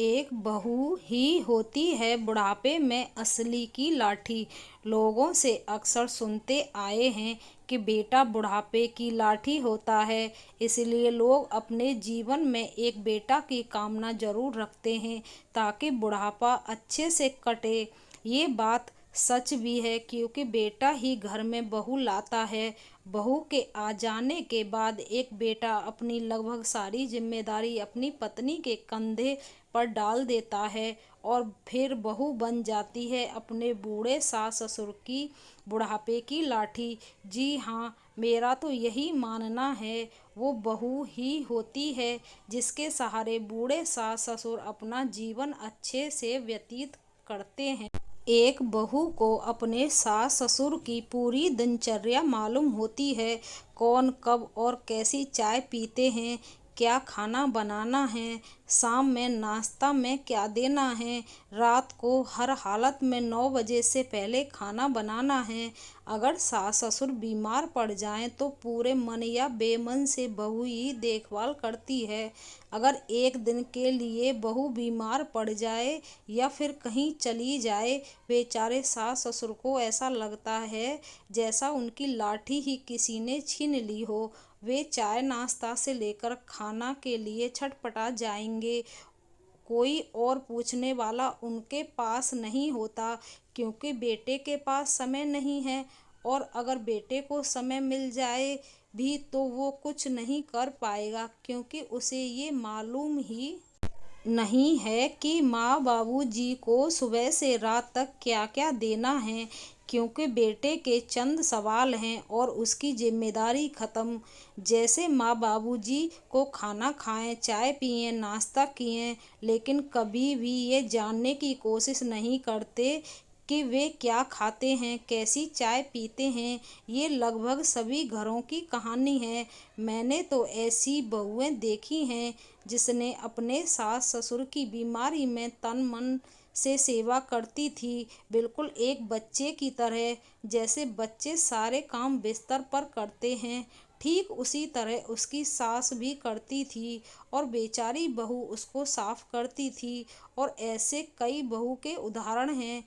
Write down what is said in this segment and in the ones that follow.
एक बहू ही होती है बुढ़ापे में असली की लाठी। लोगों से अक्सर सुनते आए हैं कि बेटा बुढ़ापे की लाठी होता है, इसलिए लोग अपने जीवन में एक बेटा की कामना जरूर रखते हैं ताकि बुढ़ापा अच्छे से कटे। ये बात सच भी है क्योंकि बेटा ही घर में बहू लाता है। बहू के आ जाने के बाद एक बेटा अपनी लगभग सारी जिम्मेदारी अपनी पत्नी के कंधे पर डाल देता है और फिर बहू बन जाती है अपने बूढ़े सास ससुर की बुढ़ापे की लाठी। जी हाँ, मेरा तो यही मानना है। वो बहू ही होती है जिसके सहारे बूढ़े सास ससुर अपना जीवन अच्छे से व्यतीत करते हैं। एक बहू को अपने सास ससुर की पूरी दिनचर्या मालूम होती है। कौन कब और कैसी चाय पीते हैं, क्या खाना बनाना है, शाम में नाश्ता में क्या देना है, रात को हर हालत में 9 बजे से पहले खाना बनाना है। अगर सास ससुर बीमार पड़ जाएं तो पूरे मन या बेमन से बहू ही देखभाल करती है। अगर एक दिन के लिए बहू बीमार पड़ जाए या फिर कहीं चली जाए, बेचारे सास ससुर को ऐसा लगता है जैसा उनकी लाठी ही किसी ने छीन ली हो। वे चाय नाश्ता से लेकर खाना के लिए छटपटा जाएंगे। कोई और पूछने वाला उनके पास नहीं होता क्योंकि बेटे के पास समय नहीं है, और अगर बेटे को समय मिल जाए भी तो वो कुछ नहीं कर पाएगा क्योंकि उसे ये मालूम ही नहीं है कि माँ बाबूजी को सुबह से रात तक क्या क्या देना है, क्योंकि बेटे के चंद सवाल हैं और उसकी जिम्मेदारी खत्म। जैसे माँ बाबूजी को खाना खाएं, चाय पिएं, नाश्ता किएं, लेकिन कभी भी ये जानने की कोशिश नहीं करते कि वे क्या खाते हैं, कैसी चाय पीते हैं। ये लगभग सभी घरों की कहानी है। मैंने तो ऐसी बहुएं देखी हैं जिसने अपने सास ससुर की बीमारी में तन मन से सेवा करती थी, बिल्कुल एक बच्चे की तरह। जैसे बच्चे सारे काम बिस्तर पर करते हैं, ठीक उसी तरह उसकी सास भी करती थी और बेचारी बहू उसको साफ करती थी। और ऐसे कई बहू के उदाहरण हैं।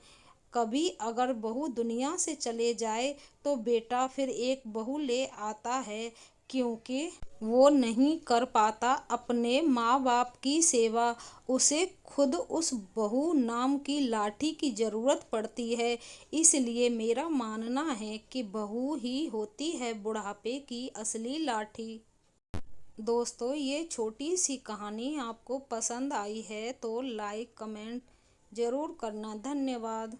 कभी अगर बहू दुनिया से चले जाए तो बेटा फिर एक बहू ले आता है क्योंकि वो नहीं कर पाता अपने माँ बाप की सेवा। उसे खुद उस बहू नाम की लाठी की ज़रूरत पड़ती है। इसलिए मेरा मानना है कि बहू ही होती है बुढ़ापे की असली लाठी। दोस्तों, ये छोटी सी कहानी आपको पसंद आई है तो लाइक कमेंट ज़रूर करना। धन्यवाद।